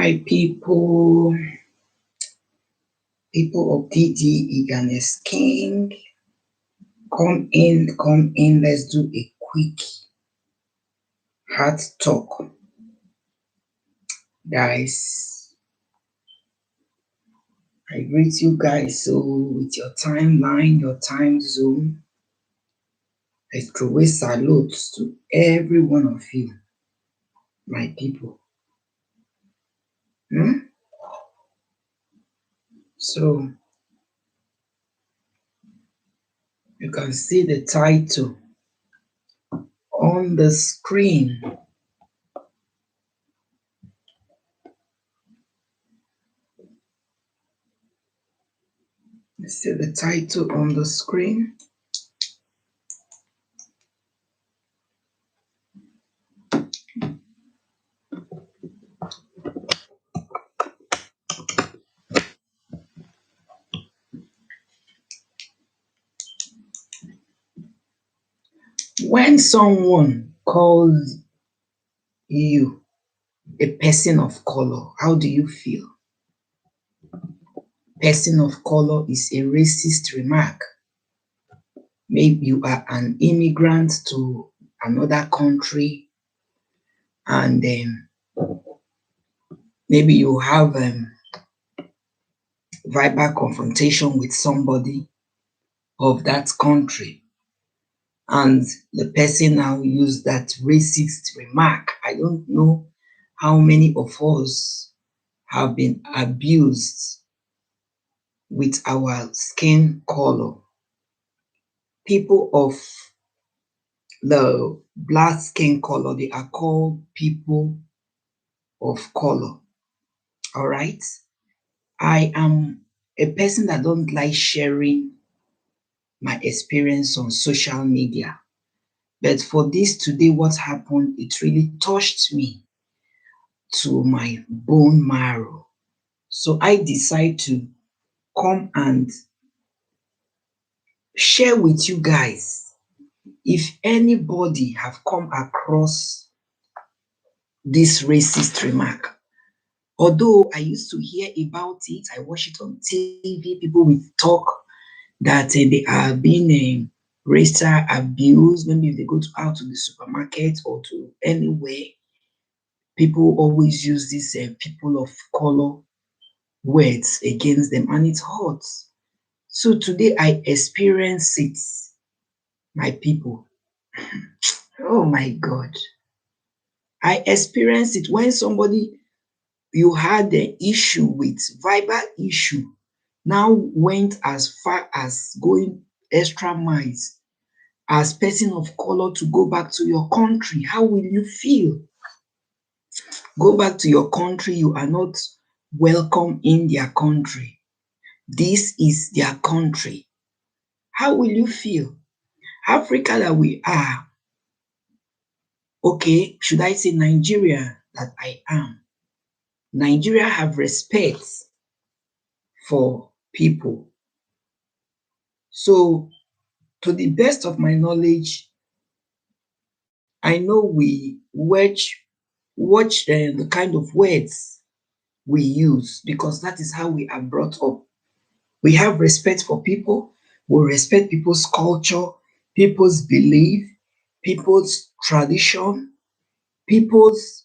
Hi, people of DD Eagerness King. Come in. Let's do a quick heart talk. Guys, I greet you guys so with your timeline, your time zone. I throw a salute to every one of you, my people. So you can see the title on the screen. You see the title on the screen. When someone calls you a person of color, how do you feel? Person of color is a racist remark. Maybe you are an immigrant to another country and maybe you have verbal confrontation with somebody of that country and the person now used that racist remark. I don't know how many of us have been abused with our skin color. People of the black skin color, they are called people of color. All right. I am a person that don't like sharing my experience on social media. But for this today, what happened, it really touched me to my bone marrow. So I decide to come and share with you guys if anybody have come across this racist remark. Although I used to hear about it, I watch it on TV, people will talk that they are being racial abused. Maybe if they go out to the supermarket or to anywhere, people always use these people of color words against them and it hurts. So today I experience it, my people. Oh my God. I experienced it when somebody you had the issue with, verbal issue, now went as far as going extra miles as person of color to go back to your country. How will you feel? Go back to your country, you are not welcome in their country. This is their country. How will you feel? Africa that we are, okay, should I say Nigeria that I am? Nigeria have respect for people. So to the best of my knowledge, I know we watch the kind of words we use because that is how we are brought up. We have respect for people. We respect people's culture, people's belief, people's tradition, people's.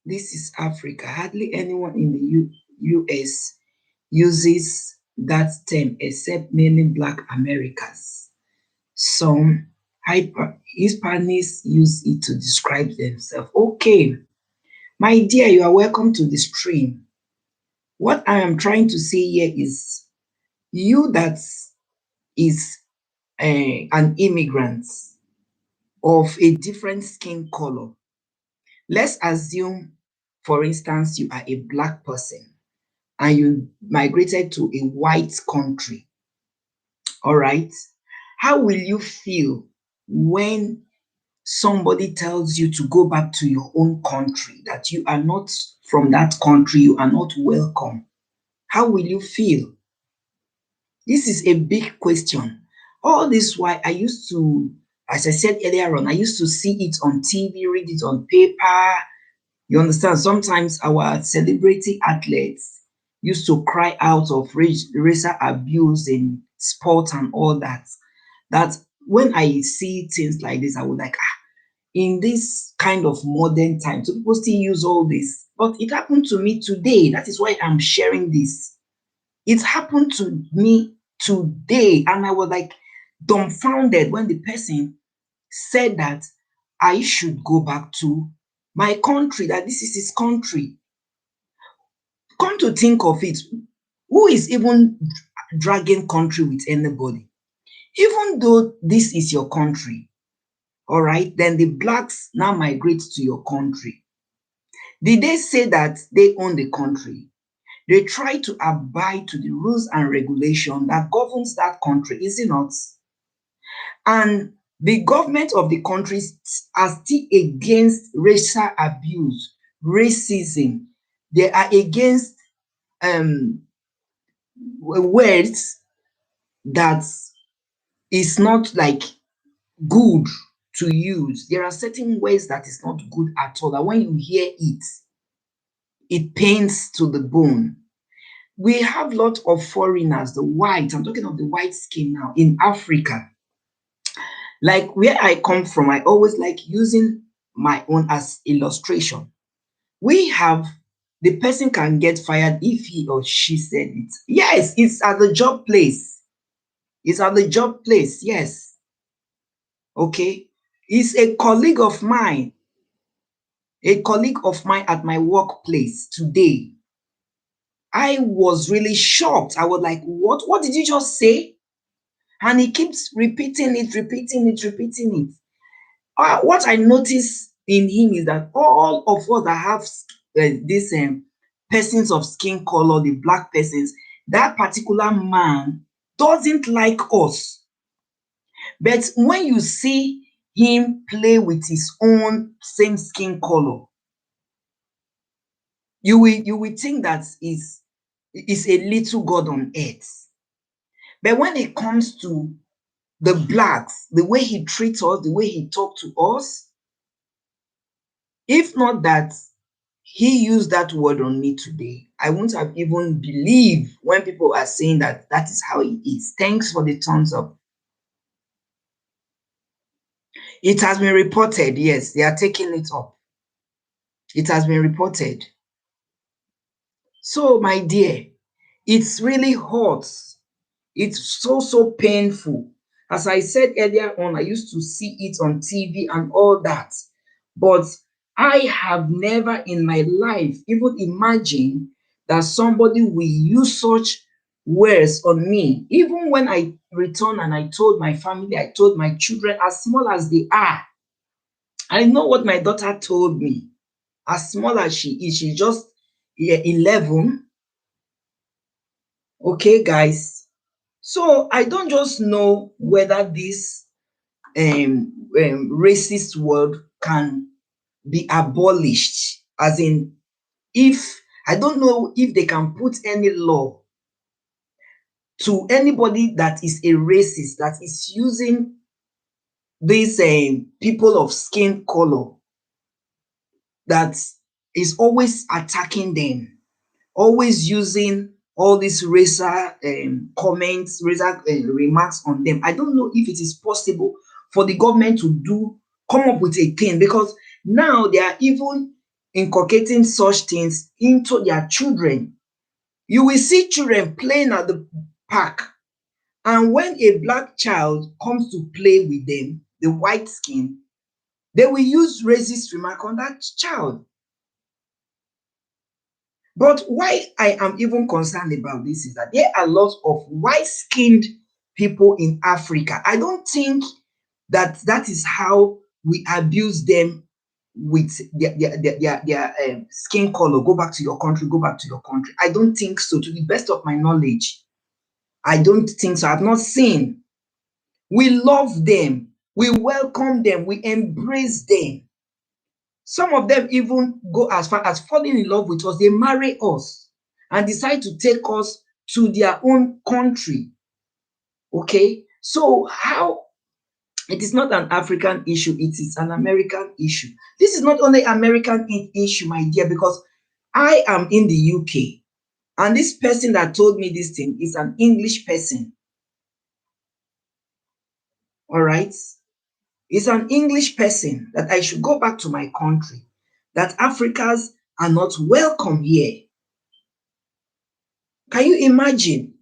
This is Africa. Hardly anyone in the US uses that term except mainly Black Americans. Some Hispanics use it to describe themselves. Okay, my dear, you are welcome to the stream. What I am trying to say here is you that is an immigrant of a different skin color. Let's assume, for instance, you are a black person and you migrated to a white country. All right. How will you feel when somebody tells you to go back to your own country, that you are not from that country, you are not welcome? How will you feel? This is a big question. All this why I used to, as I said earlier on, I used to see it on TV, read it on paper, You understand? Sometimes our celebrity athletes used to cry out of racial abuse in sport and all that. That when I see things like this, I would like, in this kind of modern time, so people still use all this. But it happened to me today. That is why I'm sharing this. It happened to me today, and I was like dumbfounded when the person said that I should go back to my country, that this is his country. Come to think of it, who is even dragging country with anybody? Even though this is your country, all right, then the blacks now migrate to your country. Did they say that they own the country? They try to abide to the rules and regulation that governs that country, is it not? And the government of the countries are still against racial abuse, racism. They are against words that is not like good to use. There are certain words that is not good at all. That when you hear it, it pains to the bone. We have lots of foreigners, the white, I'm talking of the white skin now, in Africa. Like where I come from, I always like using my own as illustration. We have, the person can get fired if he or she said it. Yes, it's at the job place. It's at the job place, yes. Okay. It's a colleague of mine at my workplace today. I was really shocked. I was like, what? What did you just say? And he keeps repeating it, repeating it, repeating it. What I notice in him is that all of us that have these persons of skin color, the black persons, that particular man doesn't like us. But when you see him play with his own same skin color, you will think that is a little God on earth. But when it comes to the blacks, the way he treats us, the way he talks to us, if not that he used that word on me today, I wouldn't have even believed when people are saying that that is how he is. Thanks for the thumbs up. It has been reported, yes, they are taking it up. It has been reported. So, my dear, it's really hot. It's so painful. As I said earlier on, I used to see it on TV and all that. But I have never in my life even imagined that somebody will use such words on me. Even when I returned and I told my family, I told my children, as small as they are, I know what my daughter told me. As small as she is, she's just 11. Okay, guys. So I don't just know whether this racist word can be abolished, as in, if I don't know if they can put any law to anybody that is a racist that is using these people of skin color, that is always attacking them, always using all these racial comments, racial remarks on them. I don't know if it is possible for the government to come up with a thing, because now they are even inculcating such things into their children. You will see children playing at the park, and when a black child comes to play with them, the white skin, they will use racist remark on that child. But why I am even concerned about this is that there are lots of white-skinned people in Africa. I don't think that that is how we abuse them with their skin color. Go back to your country, go back to your country. I don't think so. To the best of my knowledge, I don't think so. I've not seen. We love them. We welcome them. We embrace them. Some of them even go as far as falling in love with us. They marry us and decide to take us to their own country. Okay, so how It is not an African issue, it is an American issue. This is not only American issue, my dear, because I am in the UK, and this person that told me this thing is an English person. All right? It's an English person that I should go back to my country, that Africans are not welcome here. Can you imagine?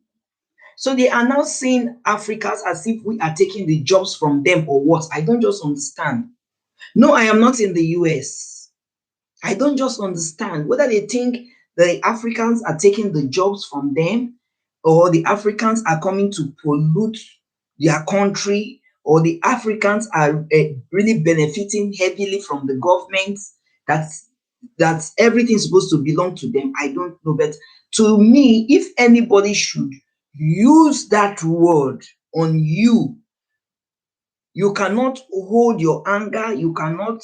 So they are now seeing Africans as if we are taking the jobs from them or what? I don't just understand. No, I am not in the US. I don't just understand whether they think the Africans are taking the jobs from them, or the Africans are coming to pollute their country, or the Africans are really benefiting heavily from the government. That's that everything's supposed to belong to them. I don't know, but to me, if anybody should use that word on you, you cannot hold your anger, you cannot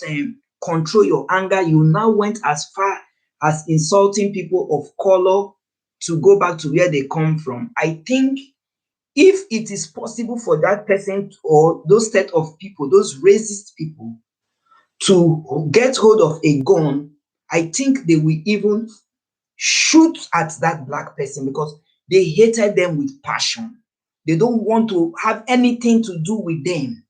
control your anger. You now went as far as insulting people of color to go back to where they come from. I think if it is possible for that person or those set of people, those racist people, to get hold of a gun, I think they will even shoot at that black person because they hated them with passion. They don't want to have anything to do with them.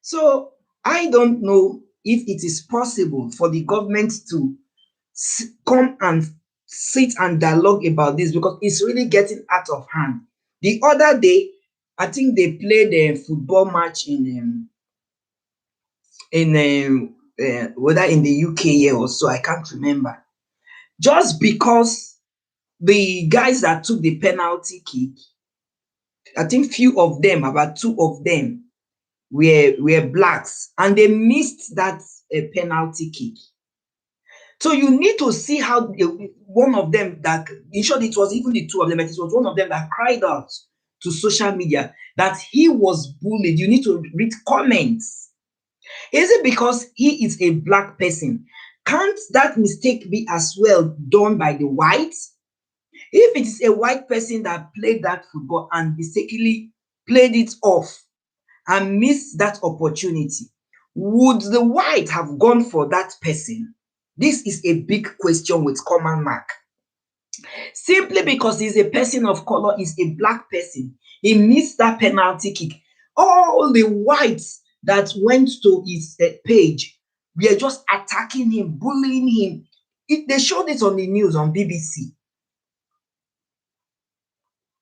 So I don't know if it is possible for the government to come and sit and dialogue about this, because it's really getting out of hand. The other day, I think they played a football match in whether in the UK here or so, I can't remember. Just because the guys that took the penalty kick, I think few of them, about two of them, were blacks, and they missed that penalty kick. So you need to see how one of them that, in short, it was even the two of them, but it was one of them that cried out to social media that he was bullied. You need to read comments. Is it because he is a black person? Can't that mistake be as well done by the whites? If it is a white person that played that football and mistakenly played it off and missed that opportunity, would the white have gone for that person? This is a big question with common mark. Simply because he's a person of color, he's a black person, he missed that penalty kick. All the whites that went to his page were just attacking him, bullying him. They showed it on the news on BBC.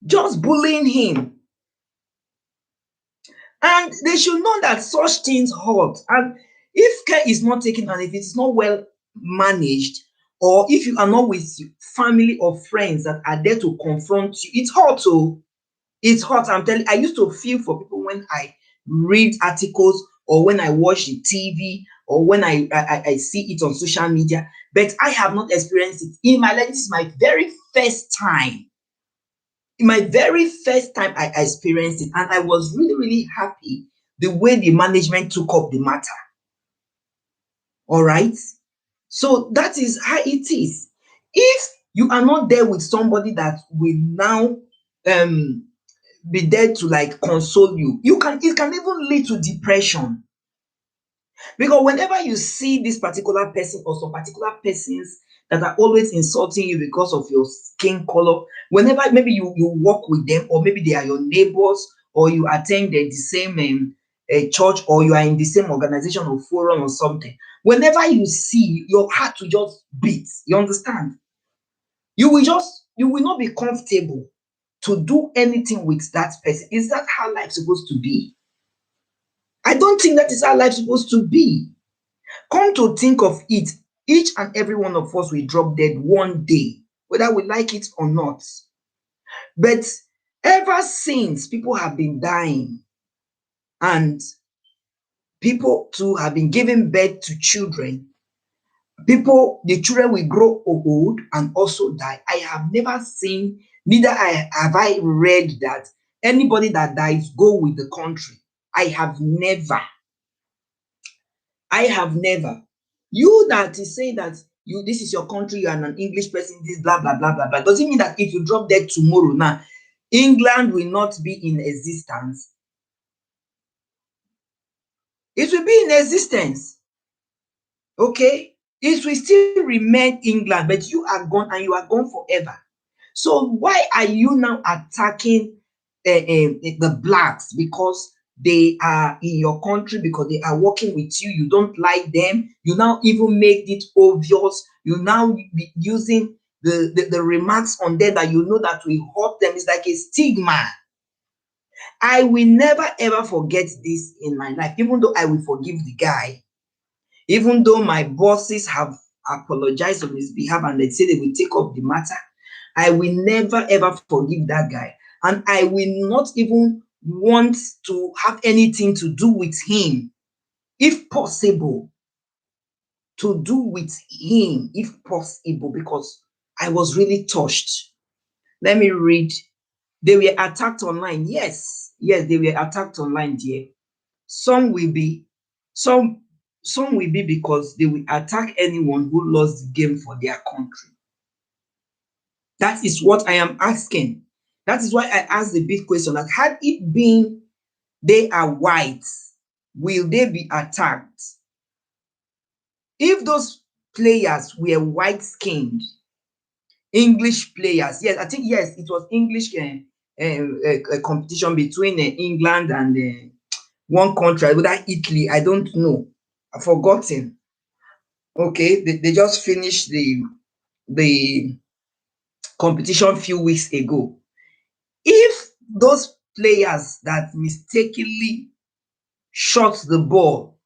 Just bullying him. And they should know that such things hurt. And if care is not taken and if it is not well managed, or if you are not with family or friends that are there to confront you, it's hurt. Oh, it's hurt. I'm telling you, I used to feel for people when I read articles or when I watch the TV or when I see it on social media, but I have not experienced it in my life. This is my very first time. My very first time I experienced it, and I was really, really happy the way the management took up the matter. All right. So that is how it is. If you are not there with somebody that will now be there to like console you, it can even lead to depression. Because whenever you see this particular person or some particular persons that are always insulting you because of your skin color, whenever maybe you work with them, or maybe they are your neighbors, or you attend the same church, or you are in the same organization or forum or something, whenever you see, your heart will just beat. You understand? You will not be comfortable to do anything with that person. Is that how life's supposed to be? I don't think that is how life's supposed to be. Come to think of it, each and every one of us will drop dead one day, whether we like it or not. But ever since, people have been dying, and people too have been giving birth to children. The children will grow old and also die. I have never seen, neither have I read that anybody that dies go with the country. I have never. I have never. You that is saying that this is your country, you are an English person, this blah blah blah blah blah. Does it mean that if you drop dead tomorrow now, England will not be in existence. It will be in existence. Okay? It will still remain England, but you are gone and you are gone forever. So why are you now attacking the blacks? Because they are in your country, because they are working with you, you don't like them, you now even make it obvious, you now be using the remarks on them that you know that will hurt them. It's like a stigma. I will never ever forget this in my life, even though I will forgive the guy, even though my bosses have apologized on his behalf and they say they will take up the matter. I will never ever forgive that guy. And I will not even want to have anything to do with him, if possible, to do with him, if possible, because I was really touched. Let me read. They were attacked online. Yes, they were attacked online, dear. Some will be, some some will be because they will attack anyone who lost the game for their country. That is what I am asking. That is why I asked the big question, that had it been they are white, will they be attacked? If those players were white skinned, English players, yes, I think yes, it was English competition between England and one country, whether Italy, I don't know, I've forgotten. Okay, they just finished the competition few weeks ago. If those players that mistakenly shot the ball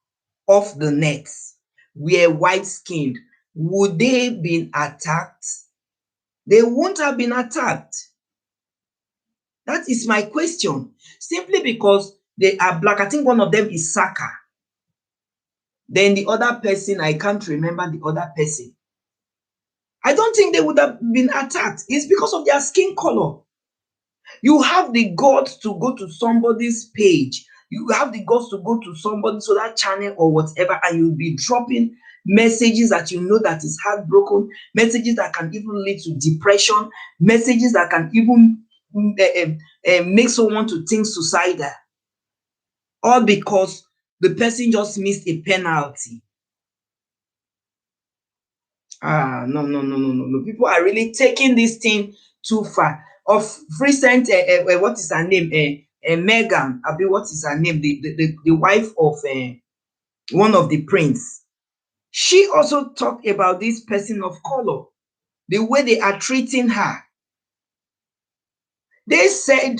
off the net were white skinned, would they been attacked? They won't have been attacked. That is my question. Simply because they are black. I think one of them is Saka. Then the other person, I can't remember the other person. I don't think they would have been attacked. It's because of their skin color. You have the guts to go to somebody's page. You have the guts to go to somebody's other channel or whatever, and you'll be dropping messages that you know that is heartbroken, messages that can even lead to depression, messages that can even make someone to think suicidal, all because the person just missed a penalty. No, no, no, no, no, no. People are really taking this thing too far. Of recent, what is her name? Megan, Abi, what is her name? The wife of one of the prince. She also talked about this person of color, the way they are treating her. They said,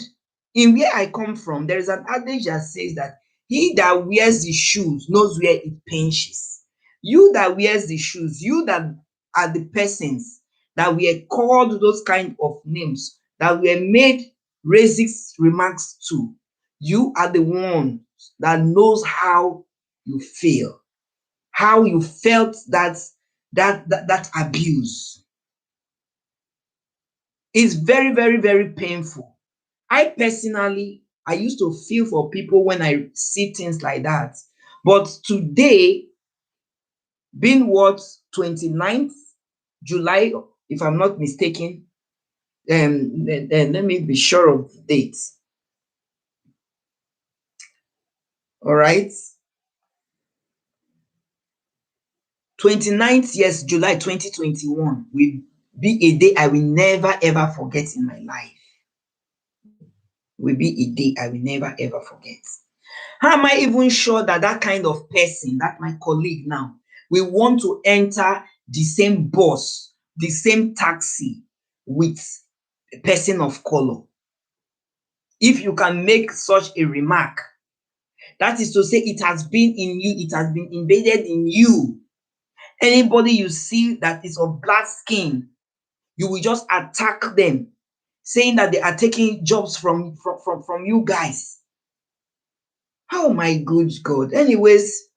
in where I come from, there is an adage that says that he that wears the shoes knows where it pinches. You that wears the shoes, you that are the persons that were called those kind of names, that were made racist remarks to, you are the one that knows how you feel, how you felt that abuse. It's very, very, very painful. I personally, I used to feel for people when I see things like that. But today, being what, 29th July, if I'm not mistaken, let me be sure of the date. All right. 29th, yes, July 2021 will be a day I will never ever forget in my life. Will be a day I will never ever forget. How am I even sure that that kind of person, that my colleague now, will want to enter the same bus, the same taxi with a person of color? If you can make such a remark, that is to say, it has been in you, it has been embedded in you. Anybody you see that is of black skin, you will just attack them, saying that they are taking jobs from you guys. Oh my good God. Anyways,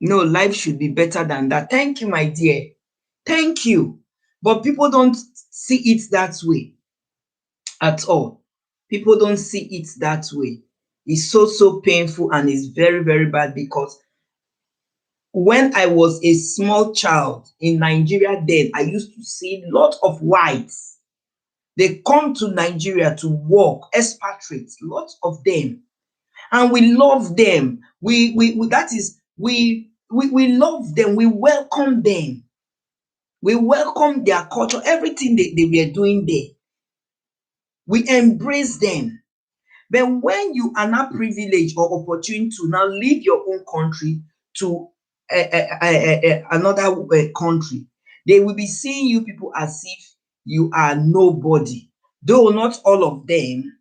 no, life should be better than that. Thank you, my dear. Thank you. But people don't see it that way at all. People don't see it that way. It's so, so painful and it's very, very bad, because when I was a small child in Nigeria then, I used to see lots of whites. They come to Nigeria to work, expatriates, lots of them, and we love them. We love them. We welcome them. We welcome their culture, everything they were doing there. We embrace them. But when you are not privileged or opportune to now leave your own country to another country, they will be seeing you people as if you are nobody. Though not all of them,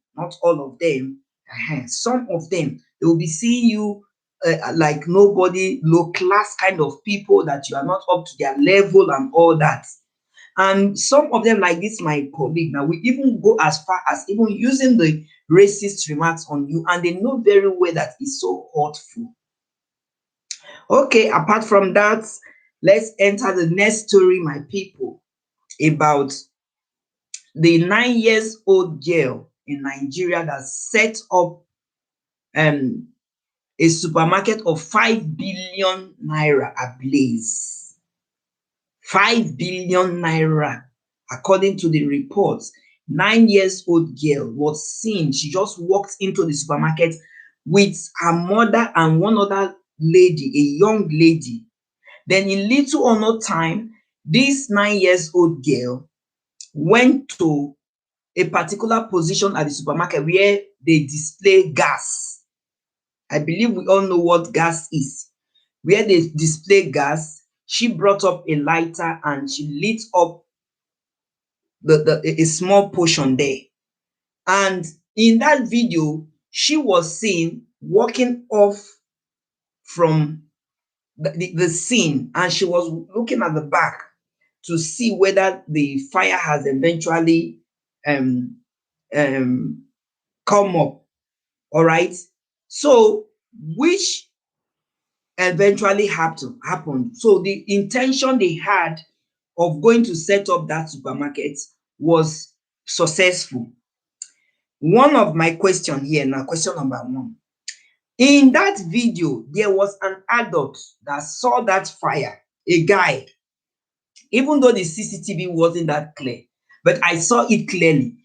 some of them, they will be seeing you like nobody, low class kind of people, that you are not up to their level and all that. And some of them, like this, my colleague, now we even go as far as even using the racist remarks on you, and they know very well that it's so hurtful. Okay, apart from that, let's enter the next story, my people, about the 9-year-old girl in Nigeria that set up a supermarket of 5 billion naira ablaze. 5 billion naira. According to the reports, 9-year-old girl was seen. She just walked into the supermarket with her mother and one other lady, a young lady. Then in little or no time, this 9-year-old girl went to a particular position at the supermarket where they display gas. I believe we all know what gas is. Where they display gas, she brought up a lighter and she lit up a small portion there. And in that video, she was seen walking off from the scene, and she was looking at the back to see whether the fire has eventually come up. All right. So, which eventually happened. So the intention they had of going to set up that supermarket was successful. One of my question here now, question number one. In that video, there was an adult that saw that fire, a guy, even though the CCTV wasn't that clear, but I saw it clearly.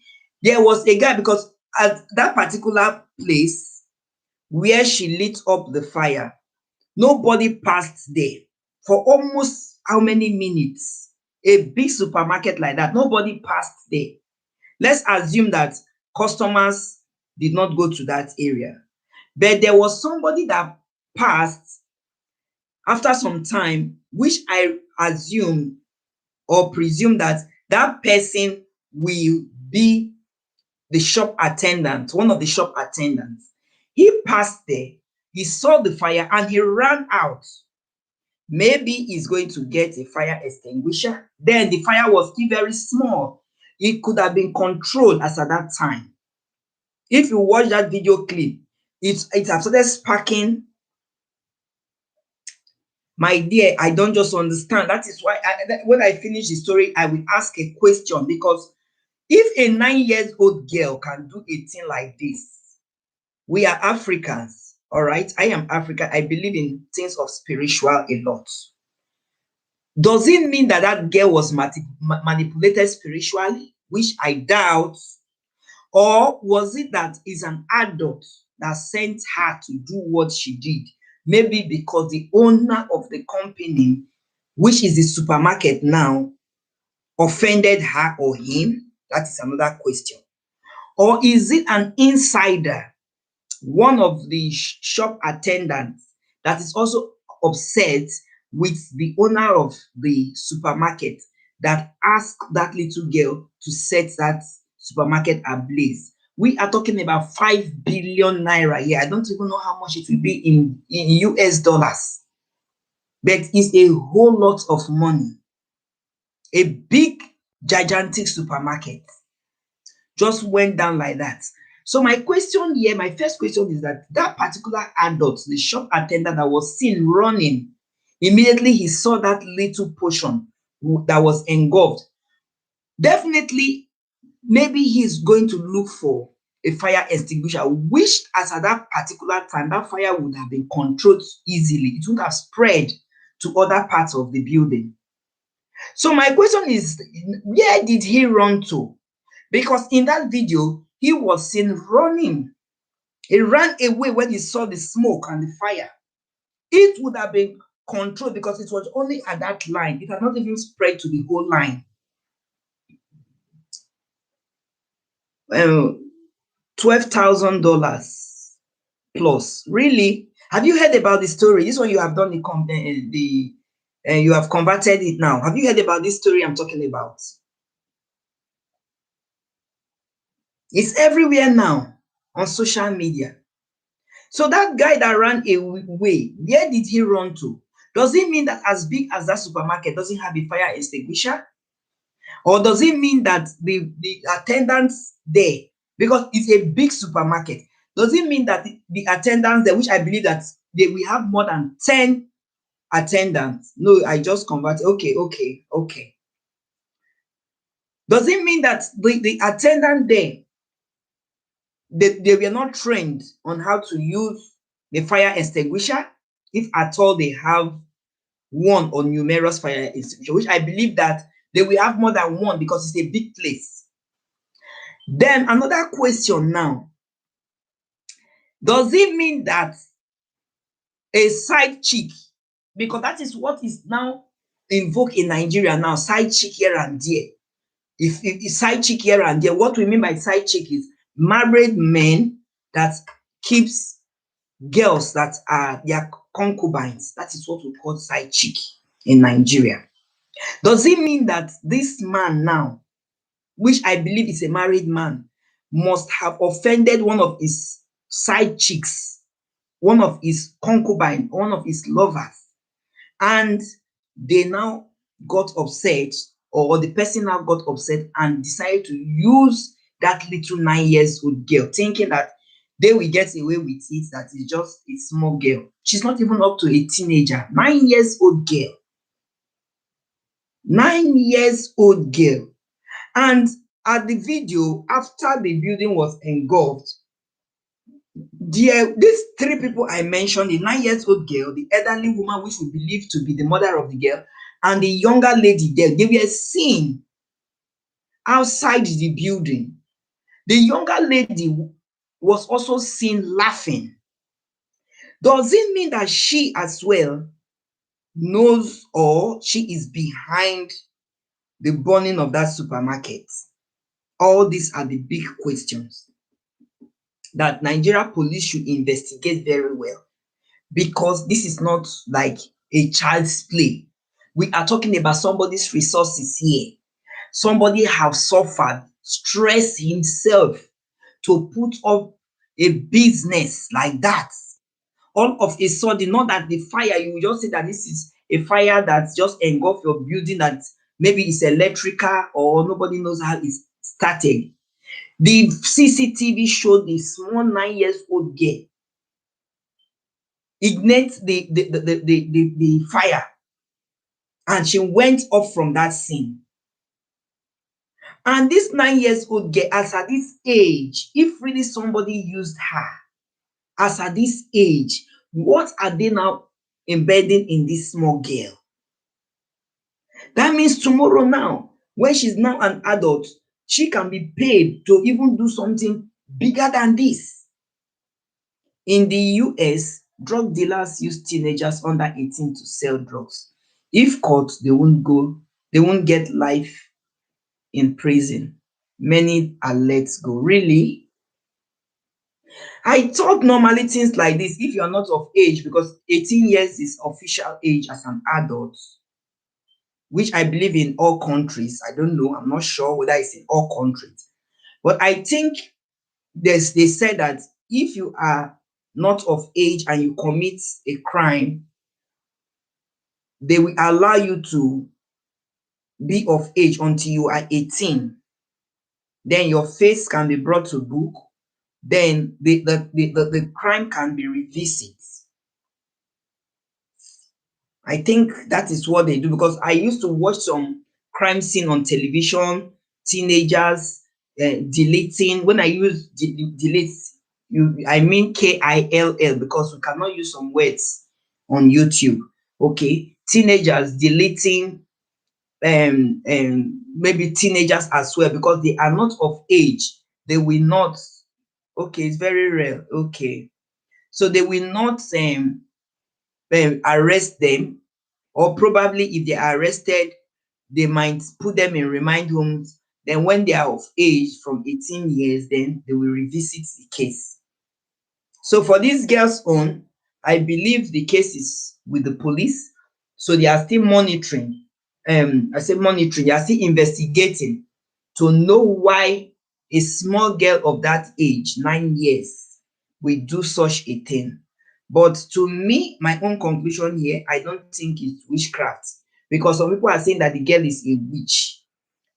There was a guy, because at that particular place where she lit up the fire, nobody passed there for almost how many minutes? A big supermarket like that, nobody passed there. Let's assume that customers did not go to that area. But there was somebody that passed after some time, which I assume or presume that that person will be the shop attendant, one of the shop attendants. He passed there, he saw the fire, and he ran out. Maybe he's going to get a fire extinguisher. Then the fire was still very small. It could have been controlled as at that time. If you watch that video clip, it has started sparking. My dear, I don't just understand. That is why when I finish the story, I will ask a question, because if a 9-year-old girl can do a thing like this, we are Africans, all right? I am African. I believe in things of spiritual a lot. Does it mean that that girl was manipulated spiritually, which I doubt? Or was it that is an adult that sent her to do what she did? Maybe because the owner of the company, which is the supermarket now, offended her or him? That is another question. Or is it an insider, one of the shop attendants, that is also upset with the owner of the supermarket that asked that little girl to set that supermarket ablaze? We are talking about 5 billion naira here. I don't even know how much it will be in US dollars, but it's a whole lot of money. A big, gigantic supermarket just went down like that. So my question here, my first question is that particular adult, the shop attendant that was seen running, immediately he saw that little portion that was engulfed. Definitely, maybe he's going to look for a fire extinguisher, which as at that particular time, that fire would have been controlled easily. It wouldn't have spread to other parts of the building. So my question is, where did he run to? Because in that video, he was seen running. He ran away when he saw the smoke and the fire. It would have been controlled because it was only at that line. It had not even spread to the whole line. $12,000 plus. Really? Have you heard about the story? This one you have done you have converted it now. Have you heard about this story I'm talking about? It's everywhere now on social media. So that guy that ran away, where did he run to? Does it mean that as big as that supermarket doesn't have a fire extinguisher? Or does it mean that the attendants there, because it's a big supermarket, does it mean that the attendants there, which I believe that we have more than 10 attendants? No, I just converted. Okay. Does it mean that the attendant there, they were not trained on how to use the fire extinguisher, if at all they have one or numerous fire extinguisher, which I believe that they will have more than one because it's a big place. Then another question now, does it mean that a side chick, because that is what is now invoked in Nigeria now, side chick here and there. If side chick here and there, what we mean by side chick is married men that keeps girls that are their concubines. That is what we call side chick in Nigeria. Does it mean that this man now, which I believe is a married man, must have offended one of his side chicks, one of his concubines, one of his lovers, and they now got upset, or the person now got upset and decided to use that little 9-year-old girl, thinking that they will get away with it, that is just a small girl. She's not even up to a teenager. 9-year-old girl. 9-year-old girl. And at the video, after the building was engulfed, these 3 people I mentioned, the 9-year-old girl, the elderly woman, which we believe to be the mother of the girl, and the younger lady there, they were seen outside the building. The younger lady was also seen laughing. Does it mean that she as well knows, or she is behind the burning of that supermarket? All these are the big questions that Nigeria police should investigate very well, because this is not like a child's play. We are talking about somebody's resources here. Somebody has suffered, stressed himself to put up a business like that. All of a sudden, not that the fire, you will just say that this is a fire that just engulfed your building, that maybe it's electrical or nobody knows how it started. The CCTV showed the small 9-year-old girl ignite the fire, and she went up from that scene. And this 9-year-old girl, as at this age, if really somebody used her, as at this age, what are they now embedding in this small girl? That means tomorrow now, when she's now an adult, she can be paid to even do something bigger than this. In the US, drug dealers use teenagers under 18 to sell drugs. If caught, they won't get life in prison. Many are let go. Really? I thought normally things like this, if you're not of age, because 18 years is official age as an adult, which I believe in all countries. I don't know, I'm not sure whether it's in all countries. But I think they said that if you are not of age and you commit a crime, they will allow you to be of age until you are 18. Then your face can be brought to book. Then the crime can be revisited. I think that is what they do, because I used to watch some crime scene on television, teenagers deleting. When I use delete, I mean KILL, because we cannot use some words on YouTube. Okay, teenagers deleting maybe teenagers as well, because they are not of age. They will not. Okay, it's very rare. Okay, so they will not arrest them, or probably if they are arrested, they might put them in remand homes. Then when they are of age from 18 years, then they will revisit the case. So for these girls' own, I believe the case is with the police. So they are still monitoring. I say monitoring, they are still investigating to know why a small girl of that age, 9 years, will do such a thing. But to me, my own conclusion here, I don't think it's witchcraft, because some people are saying that the girl is a witch.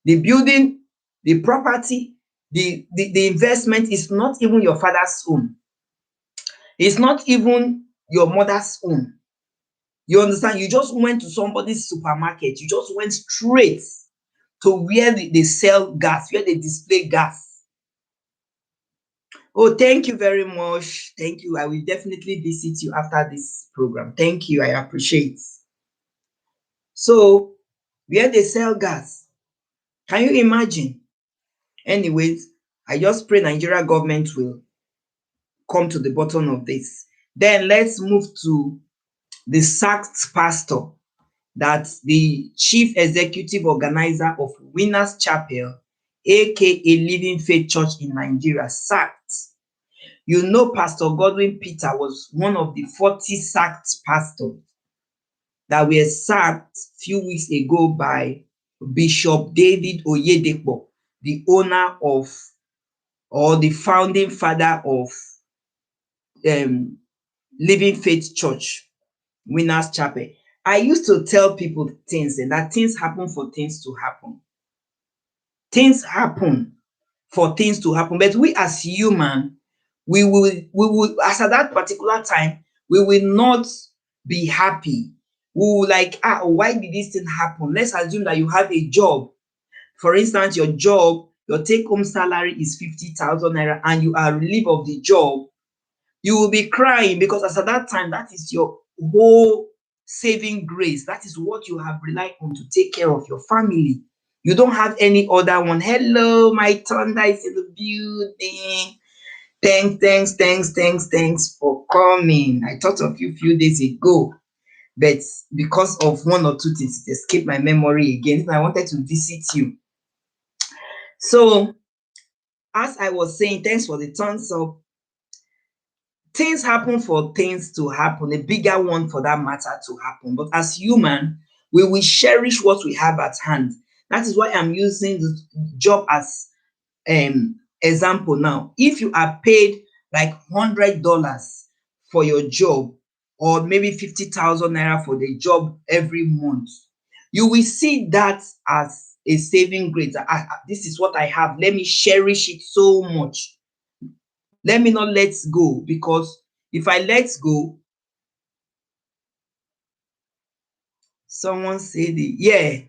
The building, the property, the investment is not even your father's own. It's not even your mother's own. You understand? You just went to somebody's supermarket. You just went straight to where they sell gas, where they display gas. Oh, thank you very much. Thank you. I will definitely visit you after this program. Thank you. I appreciate. So, where they sell gas. Can you imagine? Anyways, I just pray Nigeria government will come to the bottom of this. Then let's move to the sacked pastor, that the chief executive organizer of Winners Chapel, aka Living Faith Church in Nigeria, sacked. You know, Pastor Godwin Peter was one of the 40 sacked pastors that were sacked a few weeks ago by Bishop David Oyedepo, the owner of, or the founding father of Living Faith Church, Winners Chapel. I used to tell people things, and that things happen for things to happen. Things happen for things to happen, but we as human, we will, as at that particular time, we will not be happy. We will like, why did this thing happen? Let's assume that you have a job. For instance, your job, your take-home salary is 50,000 naira, and you are relieved of the job. You will be crying, because as at that time, that is your whole saving grace. That is what you have relied on to take care of your family. You don't have any other one. Hello, my thunder is in the building. Thanks for coming. I thought of you a few days ago, but because of one or two things, it escaped my memory again. I wanted to visit you. So, as I was saying, thanks for the thumbs up. Things happen for things to happen, a bigger one for that matter to happen. But as human, we will cherish what we have at hand. That is why I'm using the job as example now. If you are paid like $100 for your job, or maybe 50,000 naira for the job every month, you will see that as a saving grace. This is what I have. Let me cherish it so much. Let me not let go, because if I let go, someone said, yeah,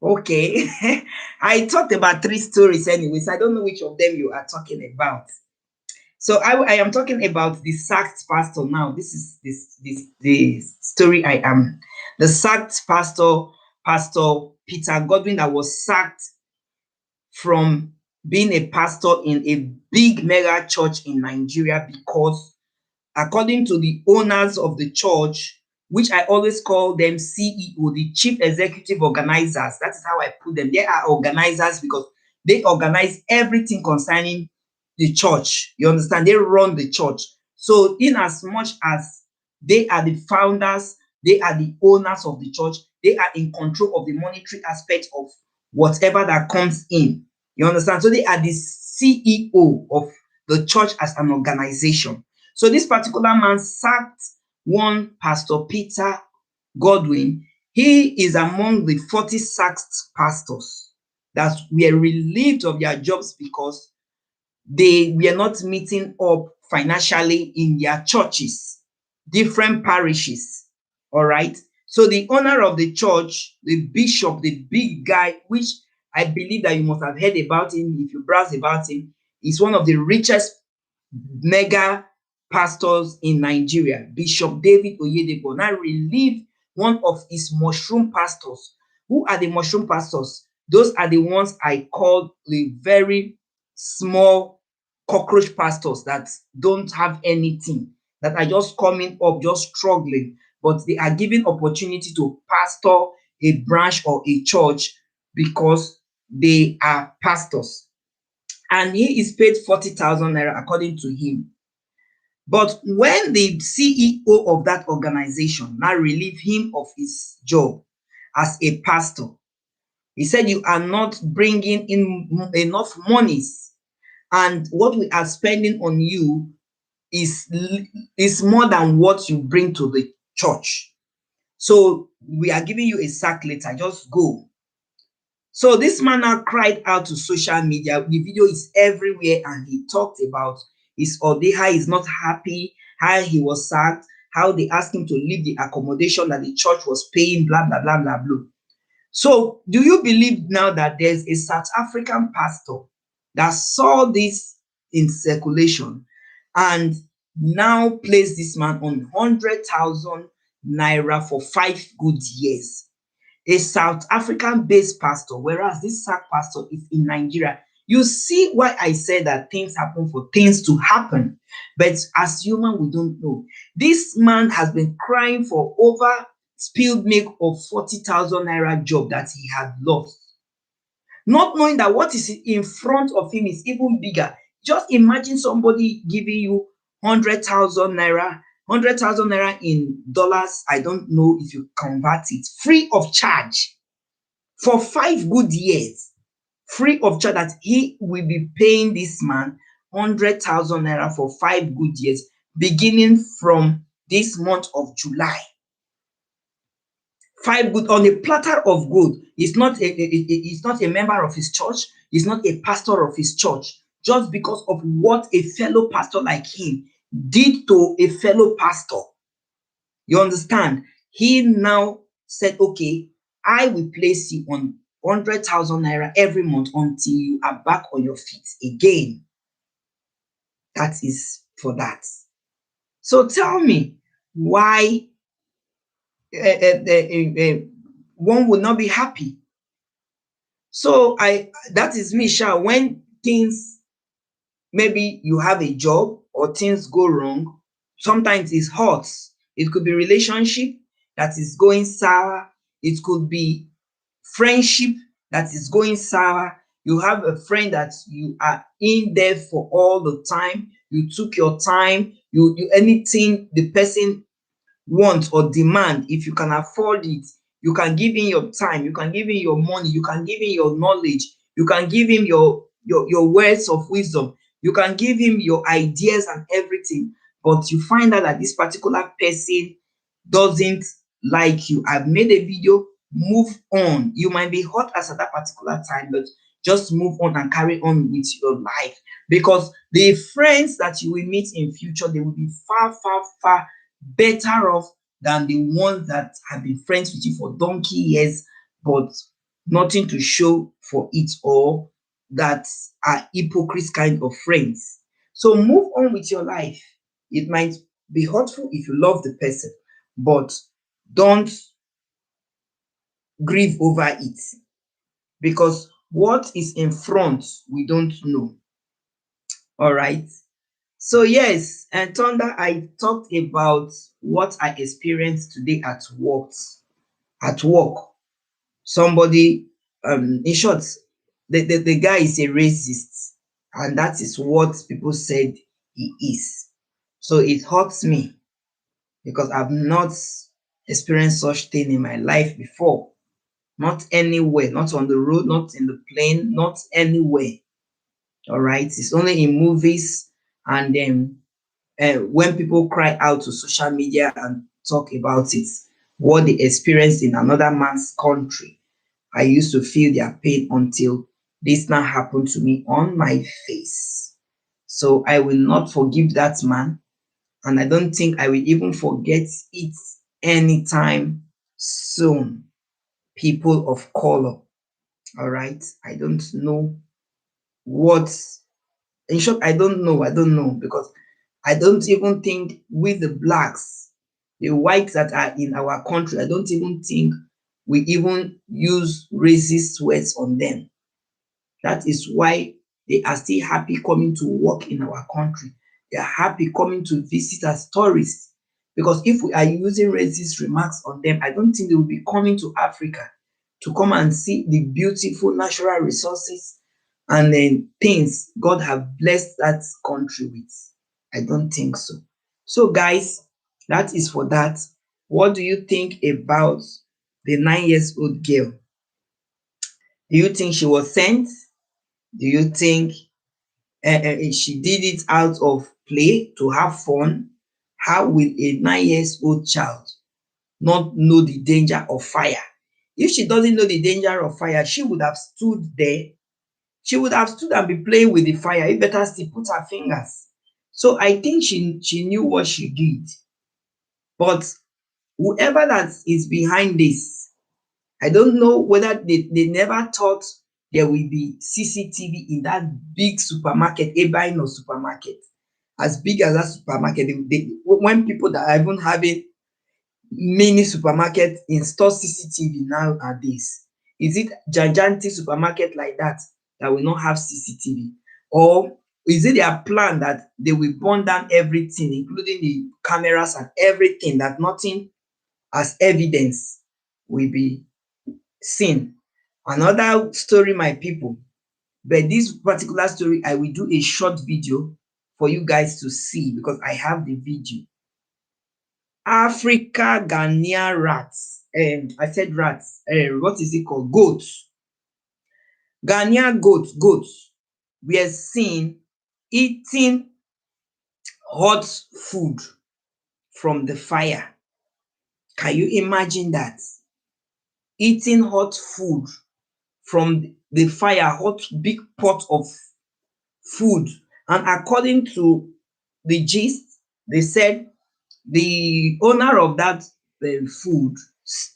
okay. I talked about 3 stories anyways. I don't know which of them you are talking about. So I am talking about the sacked pastor now. This is the story I am. The sacked pastor, Pastor Peter Godwin, that was sacked from being a pastor in a big mega church in Nigeria, because according to the owners of the church, which I always call them CEO, the chief executive organizers. That is how I put them. They are organizers because they organize everything concerning the church. You understand? They run the church. So in as much as they are the founders, they are the owners of the church, they are in control of the monetary aspect of whatever that comes in. You understand? So they are the CEO of the church as an organization. So this particular man sacked one Pastor Peter Godwin. He is among the 40 sacked pastors that were relieved of their jobs because they were not meeting up financially in their churches, different parishes. All right. So the owner of the church, the bishop, the big guy, which I believe that you must have heard about him if you browse about him, is one of the richest mega pastors in Nigeria, Bishop David Oyedepo, now relieved one of his mushroom pastors. Who are the mushroom pastors? Those are the ones I call the very small cockroach pastors that don't have anything, that are just coming up, just struggling, but they are given opportunity to pastor a branch or a church because they are pastors. And he is paid 40,000 naira according to him. But when the CEO of that organization now relieved him of his job as a pastor, he said, "You are not bringing in enough monies, and what we are spending on you is more than what you bring to the church. So we are giving you a sack letter. Just go." So this man now cried out to social media. The video is everywhere, and he talked about his ordeal, how he's not happy, how he was sacked, how they asked him to leave the accommodation that the church was paying, blah, blah, blah, blah, blah. So do you believe now that there's a South African pastor that saw this in circulation and now placed this man on 100,000 naira for 5 good years? A South African based pastor, whereas this SAC pastor is in Nigeria. You see why I said that things happen for things to happen. But as human, we don't know. This man has been crying for over spilled milk of 40,000 naira job that he had lost, not knowing that what is in front of him is even bigger. Just imagine somebody giving you 100,000 naira, 100,000 naira in dollars. I don't know if you convert it, free of charge for 5 good years, free of charge, that he will be paying this man 100,000 naira for 5 good years, beginning from this month of July. 5 good on a platter of gold. He's not a member of his church. He's not a pastor of his church. Just because of what a fellow pastor like him did to a fellow pastor. You understand? He now said, okay, I will place you on 100,000 naira every month until you are back on your feet again. That is for that. So tell me why one would not be happy. So that is me, Sha. When things, maybe you have a job or things go wrong, sometimes it's hot. It could be relationship that is going sour. It could be friendship that is going sour. You have a friend that you are in there for all the time. You took your time. You anything the person want or demand, if you can afford it, you can give him your time, you can give him your money, you can give him your knowledge, you can give him your words of wisdom, you can give him your ideas and everything. But you find out that this particular person doesn't like you. I've made a video. Move on. You might be hot as at that particular time, but just move on and carry on with your life, because the friends that you will meet in future, they will be far, far, far better off than the ones that have been friends with you for donkey years, but nothing to show for it, or that are hypocrite kind of friends. So move on with your life. It might be hurtful if you love the person, but don't grieve over it, because what is in front, we don't know. All right. So yes, and Thunder, I talked about what I experienced today at work. At work, somebody, in short, the guy is a racist, and that is what people said he is. So it hurts me because I've not experienced such thing in my life before. Not anywhere, not on the road, not in the plane, not anywhere. All right, it's only in movies, and then when people cry out to social media and talk about it, what they experienced in another man's country. I used to feel their pain until this now happened to me on my face. So I will not forgive that man, and I don't think I will even forget it anytime soon. People of color, all right? I don't know what, in short, I don't know, because I don't even think we the blacks The whites that are in our country, I don't even think we even use racist words on them. That is why they are still happy coming to work in our country. They are happy coming to visit as tourists. Because if we are using racist remarks on them, I don't think they will be coming to Africa to come and see the beautiful natural resources and then things God have blessed that country with. I don't think so. So guys, that is for that. What do you think about the 9 years old girl? Do you think she was sent? Do you think she did it out of play to have fun? How will a 9 years old child not know the danger of fire? If she doesn't know the danger of fire, she would have stood there. She would have stood and be playing with the fire. It better still put her fingers. So I think she knew what she did. But whoever that is behind this, I don't know whether they never thought there will be CCTV in that big supermarket, Abba supermarket. As big as that supermarket, when people that are even having mini supermarket install CCTV nowadays, is it gigantic supermarket like that that will not have CCTV? Or is it their plan that they will burn down everything, including the cameras and everything, that nothing as evidence will be seen? Another story, my people, but this particular story, I will do a short video for you guys to see because I have the video. Africa Ghanaian rats. I said rats. What is it called? Goats. Ghanaian goats were seen eating hot food from the fire. Can you imagine that? Eating hot food from the fire, hot big pot of food. And according to the gist, they said the owner of that food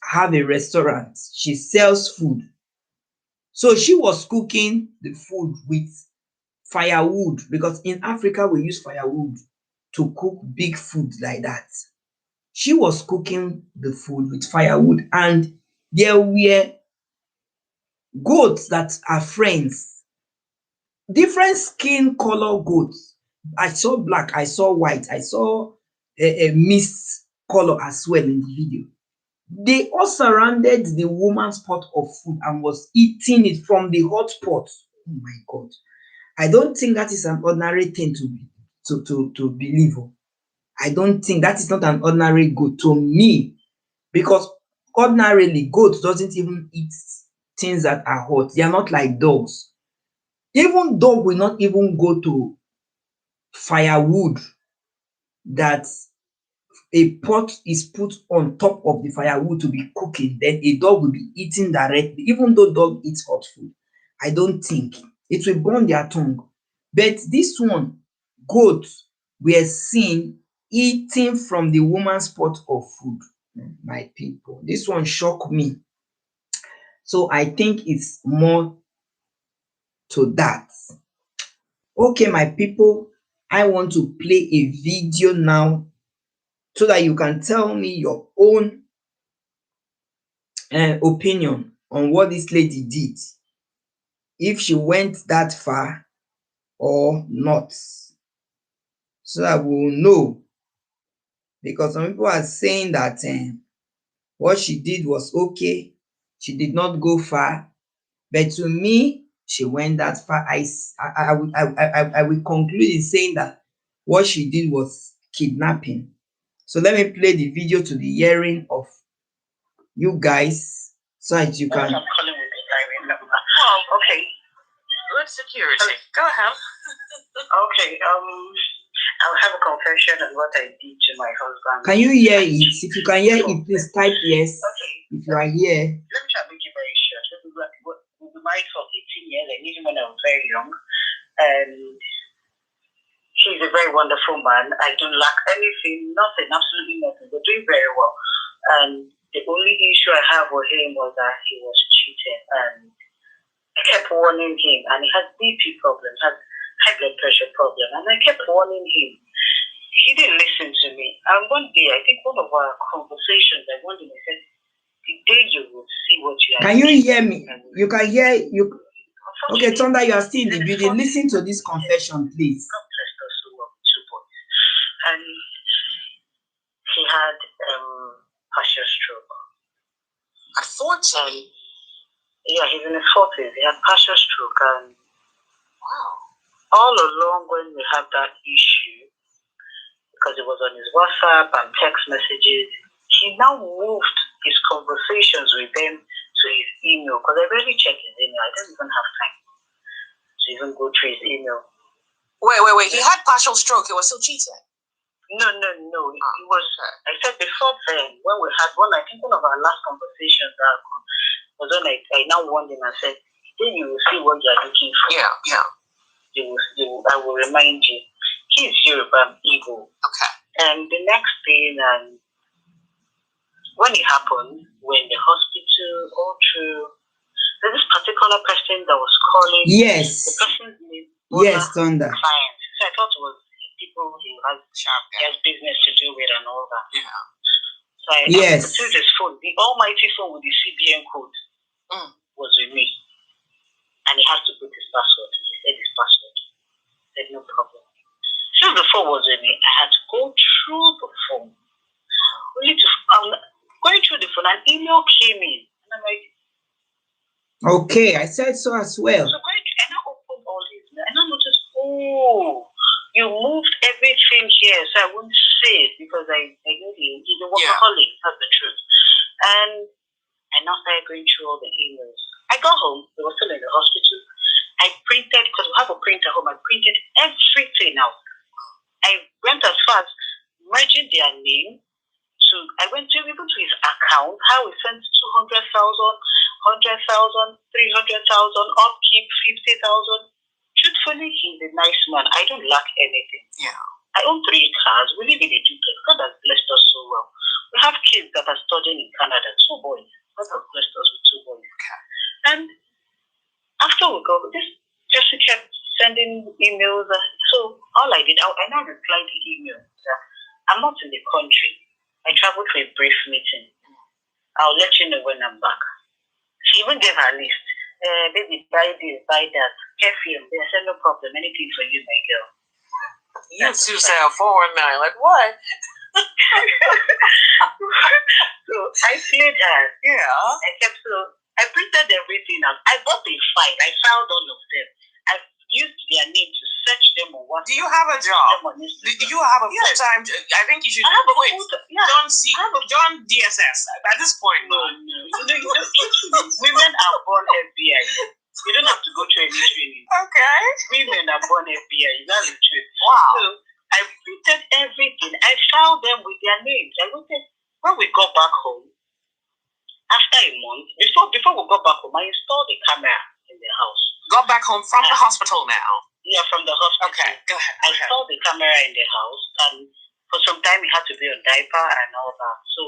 have a restaurant. She sells food. So she was cooking the food with firewood, because in Africa we use firewood to cook big food like that. She was cooking the food with firewood, and there were goats that are friends, different skin color goats. I saw black, I saw white, I saw a mixed color as well in the video. They all surrounded the woman's pot of food and was eating it from the hot pot. Oh my God. I don't think that is an ordinary thing to believe. I don't think that is not an ordinary goat to me, because ordinarily goats doesn't even eat things that are hot. They are not like dogs. Even dog will not even go to firewood that a pot is put on top of the firewood to be cooking, then a dog will be eating directly. Even though dog eats hot food, I don't think it will burn their tongue. But this one, goats were seen eating from the woman's pot of food. My people, this one shocked me. So I think it's more to that. Okay, my people, I want to play a video now so that you can tell me your own opinion on what this lady did, if she went that far or not, so that we will know. Because some people are saying that what she did was okay, she did not go far, but to me, she went that far. I will conclude in saying that what she did was kidnapping. So let me play the video to the hearing of you guys so that you can. Okay. Good security. Go ahead. Okay. I'll have a confession on what I did to my husband. Can you hear it? If you can hear it, please type yes. Okay. If you are here. Let me try to make it very short. We were married for 18 years. I knew him when I was very young. And he's a very wonderful man. I don't lack anything, nothing, absolutely nothing. We're doing very well. And the only issue I have with him was that he was cheating. And I kept warning him. And he has BP problems, has high blood pressure problem. And I kept warning him. he didn't listen to me. And one day, I think one of our conversations, I wondered, I said, the day you will see what you are. Can you hear me? You can hear you. Okay, Thunder, you are still in the building. Listen to this confession, please. God bless us who were 2 boys. And he had partial stroke. At 14? Yeah, he's in his 40s. He had partial stroke. And wow. All along when we had that issue, because it was on his WhatsApp and text messages, he now moved his conversations with them to his email. Because I rarely check his email. I don't even have time to even go through his email. Wait. He had partial stroke. He was still cheating. No. It was. I said before then, when we had one, I think one of our last conversations was when I now warned him and said, then you will see what you are looking for. Yeah. I will remind you. He's Yoruba, I'm Igbo. Okay. And the next thing, when it happened, when the hospital, all through, there's this particular person that was calling. Yes. The person's name. Yes, Thunder. Client. So I thought it was people he has business to do with and all that. Yeah. So I pursued his phone. The almighty phone with the CBN code was with me. And he has to put his password. He said his password. I said, no problem. Since the phone was with me, I had to go through the phone. Only to going through the phone, an email came in. And I'm like, okay, I said so as well. So and I opened all his mail, and I noticed, you moved everything here, so I wouldn't say it because I knew he's a workaholic, that's the truth. And I now started going through all the emails. I got home, they were still in the hospital. I printed, because we have a printer home, I printed everything out. I went as far as merging their name I went to even to his account, how he sent 200,000, 100,000, 300,000, upkeep 50,000. Truthfully, he's a nice man. I don't lack anything. Yeah. I own 3 cars. We live in a duplex. God has blessed us so well. We have kids that are studying in Canada, 2 boys. God has blessed us with 2 boys. Okay. And after we go, this person kept sending emails. So all I did, I now replied the email that I'm not in the country. I traveled for a brief meeting. I'll let you know when I'm back. She even gave her a list. Baby, buy this, buy that. Perfume. I said, no problem. Anything for you, my girl. You two say a 419. Like, what? So I played her. Yeah. I printed everything out. I bought a file. I filed all of them. I used their name to search them on WhatsApp. Do you have a job? Do you have a full-time job? I think you should quit. John DSS. At this point, no. Women are born FBI. You don't have to go to any training. Okay. Women are born FBI. That's the truth. Wow. So I printed everything. I filed them with their names. I waited. When we got back home, after a month, before we got back home, I installed a camera in the house. Got back home from the hospital now? Yeah, from the hospital. Okay, go ahead. I installed the camera in the house, and for some time it had to be on diaper and all that. So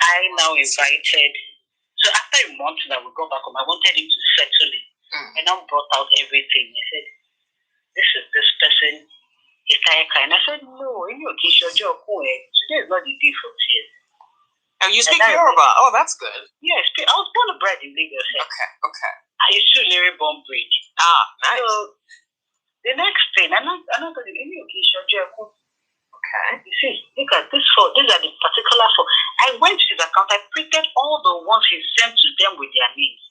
I now invited. So after a month that we got back home, I wanted him to settle it. I now brought out everything. I said, "This is this person." And I said, "No, today is not the day for tears." And you speak Yoruba? Oh, that's good. Yes, I was born and bred in Lagos. Okay. I used to Larry Bomb Bridge. Ah, nice. So the next thing, I'm not going to any occasion. Okay. You see, look at this phone. These are the particular phone. I went to his account. I printed all the ones he sent to them with their names.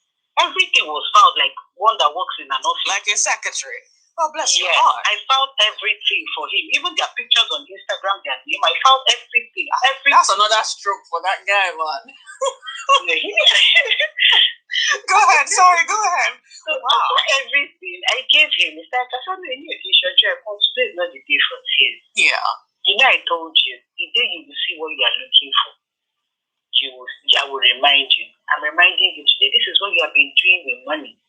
Everything was filed like one that works in an office. Like a secretary. Oh, bless your Yes, heart. I filed everything for him. Even their pictures on Instagram, their name. I filed everything. That's another stroke for that guy, man. Go ahead. Sorry, go ahead. So everything I gave him. It's like, I said, today is not the day for tears. Yeah. You know, I told you, the day you will see what you are looking for, I will remind you. I'm reminding you today. This is what you have been doing with money.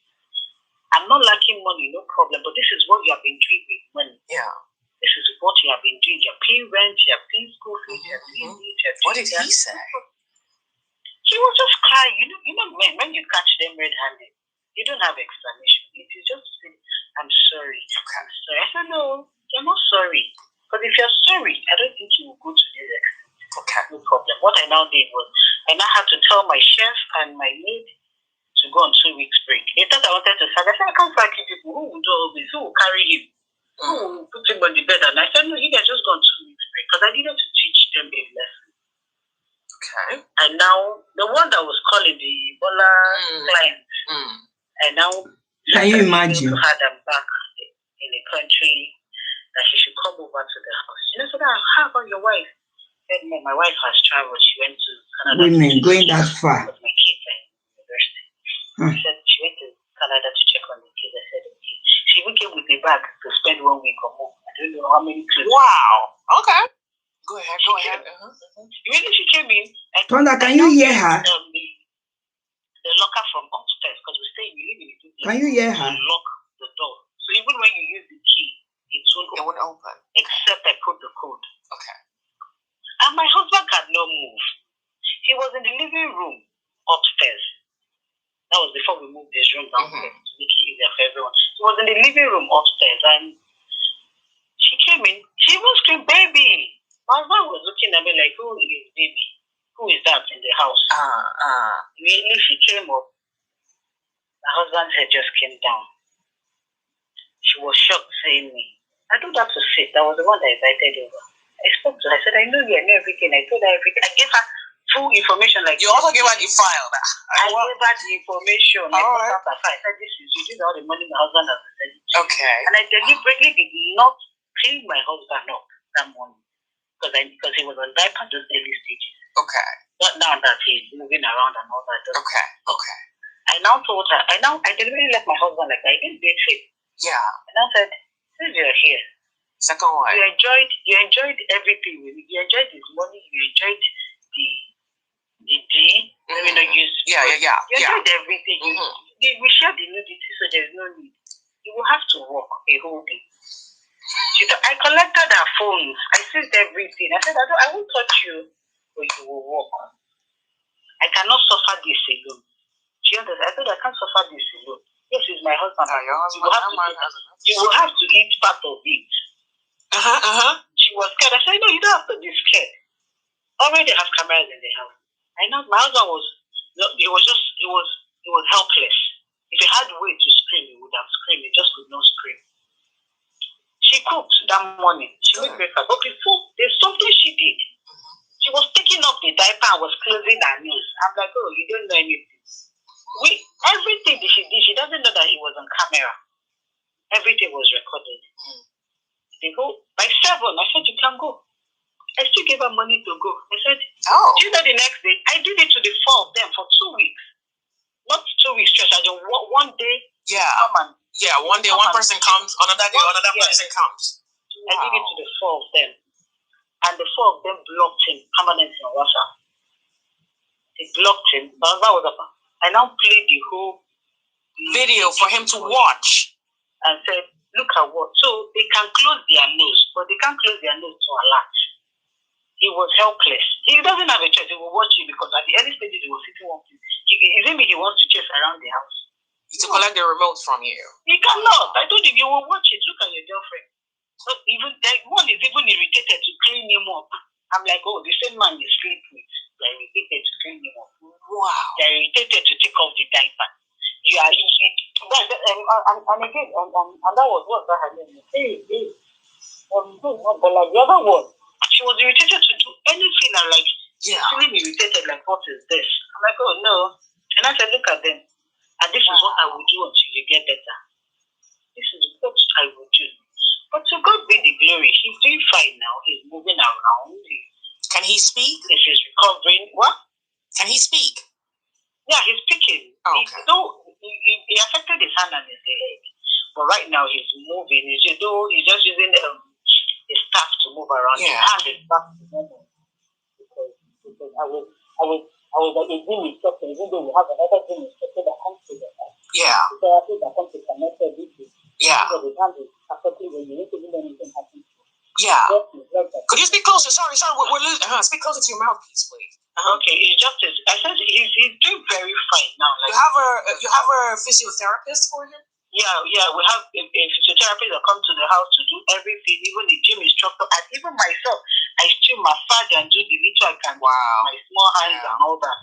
I'm not lacking money, no problem, but this is what you have been doing with money. Yeah. This is what you have been doing. You're paying rent, you're paying school fees, you're paying this, What did he say? He was just crying. You know, when you catch them red-handed, you don't have explanation. It is just say, I'm sorry. Okay. I'm sorry. I said, no, you're not sorry. But if you're sorry, I don't think you will go to this extent. Okay. No problem. What I now did was, I now had to tell my chef and my maid to go on 2 weeks break. They thought I wanted to sack. I said, I can't sack you people. Who will do all this? Who will carry him? Who will put him on the bed? And I said, no, you guys just go on 2 weeks break. Because I needed to teach them a lesson. Okay. And now, the one that was calling the Bola client, and now, can you imagine? To have them back in the country, that she should come over to the house. You know, so that, how about your wife? I said, no, my wife has traveled. She went to Canada. Women going that far. With my kids at university. She said she went to Canada to check on the kids. I said, okay. She even came with a bag to spend 1 week or more. I don't know how many clothes. Wow. Okay. Go ahead. Immediately she came in. Tonda, can you hear her? The locker from upstairs, because we live in a duplex. Can you hear her? Lock the door. So even when you use the key, it won't open. Except I put the code. Okay. And my husband had no move. He was in the living room upstairs. That was before we moved this room downstairs to make it easier for everyone. He was in the living room upstairs, and she came in. She even screamed, "Baby!" My husband was looking at me like, "Who is baby? Who is that in the house?" Immediately she came up. My husband's head just came down. She was shocked, saying me. I told her to sit. That was the one that invited over. I spoke to her. I said, I know you, I know everything. I told her everything. I gave her full information. Like, you also gave her the file. I gave her the information. I put up her file. I said, this is all the money my husband has said. Okay. And I deliberately did not clean my husband up that morning. Because he was on diaper at those early stages. Okay. Not now that he's moving around and all that. Okay. I now told her, I deliberately left my husband like that. I didn't date him. Yeah. And I said, since you're here, second one. You enjoyed everything with it. You enjoyed his money. You enjoyed the D. Let me not use. Yeah. You enjoyed everything. We shared the nudity, so there's no need. You will have to work a whole day. I collected her phones. I seized everything. I said, I won't touch you, but you will work. I cannot suffer this alone. She understood. I said, I can't suffer this alone. Yes, he's my husband. You will have to eat part of it. She was scared. I said, no, you don't have to be scared. Already have cameras in the house. I know my husband was helpless. If he had a way to scream, he would have screamed. He just could not scream. She cooked that morning. She made breakfast. But before, there's something she did. She was taking up the diaper and was closing her nose. I'm like, oh, you don't know anything. Everything she did, she doesn't know that it was on camera. Everything was recorded. They go by 7. I said, you can go. I still gave her money to go. I said, do you know the next day? I did it to the 4 of them for 2 weeks. Not 2 weeks stretch. I just one day. Come and one day one person comes, another day another person comes. I did it to the 4 of them. And the 4 of them blocked him permanently on WhatsApp. They blocked him. I now played the whole video for him to watch. And said, look at what. So they can close their nose, but they can't close their nose to alert. He was helpless. He doesn't have a choice. He will watch you because at the early stages he was sitting one place. He wants to chase around the house. To collect the remote from you. He cannot. I told him you will watch it. Look at your girlfriend. So even one is even irritated to clean him up. I'm like, oh, the same man you sleep with. They're irritated to clean him up. Wow. They're irritated to take off the diaper. You are and again, and that was what her name is. The other one, she was irritated to do anything. I'm like, feeling irritated, like, what is this? I'm like, oh no. And I said, look at them. And this is what I will do until you get better. This is what I will do. But to God be the glory. He's doing fine now. He's moving around. Can he speak? He's recovering. What? Can he speak? Yeah, he's speaking. Okay. He affected his hand and his leg. But right now he's moving. He's just using his staff to move around. Yeah. His hand is back to normal. Because I was like a gym instructor, even though we have another gym instructor that comes to the house. Yeah. The therapist that comes to connect everything. Yeah. So the hand is affecting when you need to do anything happen. Yeah. Could you speak closer? Sorry, we're losing. Speak closer to your mouthpiece, please. Okay, it's just I said he's doing very fine now. Like, you have a physiotherapist for him? Yeah, we have a physiotherapist that comes to the house to do everything, even the gym instructor, and even myself. I still massage and do the little I can do with my small hands and all that.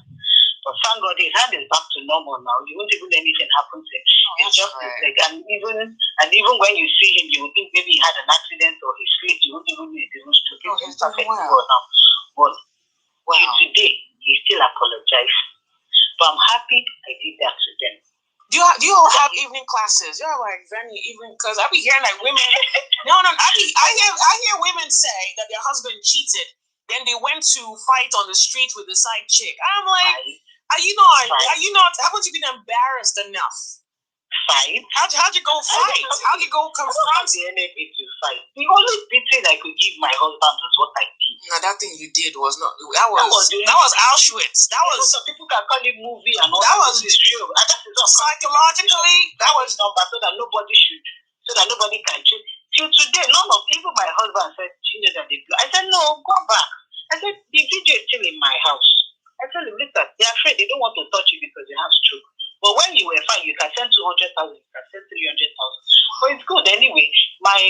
But thank God his hand is back to normal now. You won't even anything happen to him. It's just his leg. And even when you see him, you will think maybe he had an accident or he slipped. You won't even need the to he's perfect now. But today he still apologized. But I'm happy I did that to them. Do you all have evening classes? You're like very evening, because I be hearing like women. No. I hear women say that their husband cheated, then they went to fight on the street with the side chick. I'm like, are you not? Haven't you been embarrassed enough? Fight? How'd you go fight? How'd you go confront? The enemy to fight. The only beating I could give my husband was what I did. No, that thing you did was not. That was Auschwitz. That was. Some people can call it movie and all that. Was real. And that is psychologically. That was number so that nobody can cheat. Till today, none of even my husband said, "You know that they blow." I said, "No, go back." I said, "The video is still in my house." I told him, "Look, they're afraid. They don't want to touch you because you have stroke. But when you were fine, you can send 200,000, you can send 300,000. But it's good anyway. My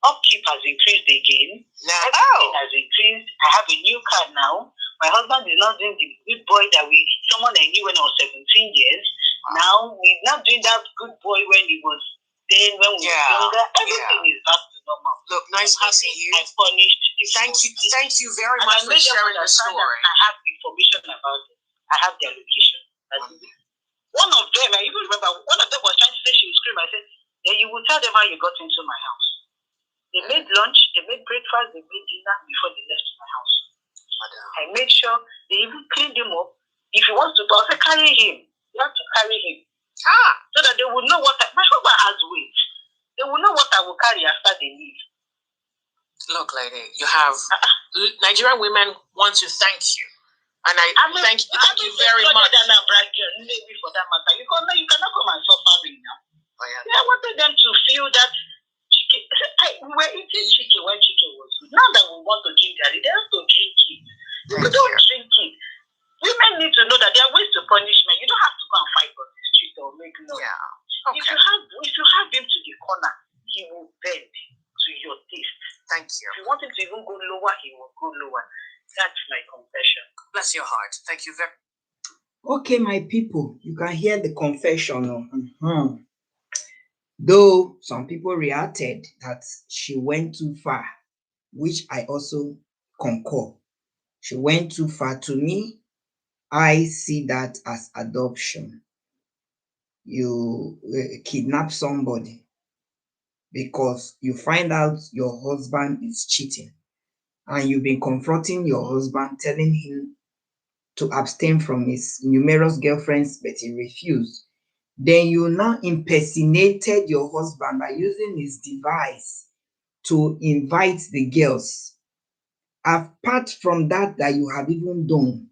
upkeep has increased again. Everything has increased. I have a new car now. My husband is not doing the good boy that someone I knew when I was 17 years. Now he's not doing that good boy when he was then when we were younger. Everything is back to normal. Look, nice meeting you. I punished. Thank you very much for sharing the story. I have information about it. I have their location. One of them, I even remember, one of them was trying to say she would scream. I said, "Yeah, you will tell them how you got into my house." They made lunch, they made breakfast, they made dinner before they left my house. I made sure they even cleaned him up. If he wants to go, I said, "Carry him." You have to carry him. So that they would know what my husband has weight. They will know what I will carry after they leave. Look, lady, you have Nigerian women want to thank you. And thank you very much. Maybe for that matter. You cannot come and suffer me now. I wanted them to feel that we were eating chicken when chicken was good. Now that we want to drink garri, they have to drink it. You don't drink it. Women need to know that there are ways to punishment. You don't have to go and fight on the street or make noise. Yeah. Okay. If you have him to the corner, he will bend to your taste. Thank you. If you want him to even go lower, he will go lower. That's my confession. Bless your heart. Thank you very much. Okay, my people, you can hear the confession. Though some people reacted that she went too far, which I also concur. She went too far. To me, I see that as adoption. You kidnap somebody because you find out your husband is cheating. And you've been confronting your husband, telling him to abstain from his numerous girlfriends, but he refused. Then you now impersonated your husband by using his device to invite the girls. Apart from that you have even done,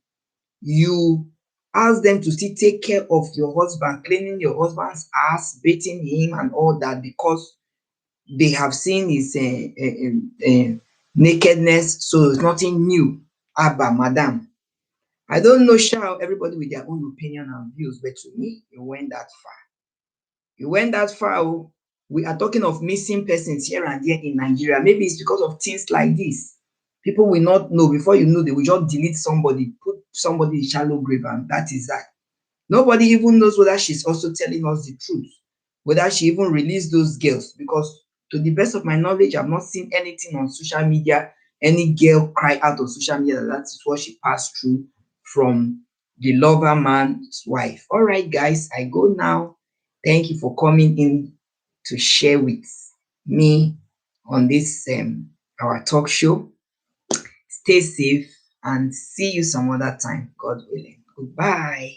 you ask them to still take care of your husband, cleaning your husband's ass, beating him and all that because they have seen his nakedness, so it's nothing new. Abba, madam. I don't know, shall everybody with their own opinion and views, but to me, you went that far. You went that far. We are talking of missing persons here and there in Nigeria. Maybe it's because of things like this. People will not know. Before you know, they will just delete somebody, put somebody in shallow grave, and that is that. Nobody even knows whether she's also telling us the truth, whether she even released those girls, because to the best of my knowledge, I've not seen anything on social media, any girl cry out on social media that is what she passed through from the lover man's wife. All right, guys, I go now. Thank you for coming in to share with me on this our talk show. Stay safe and see you some other time, God willing. Goodbye.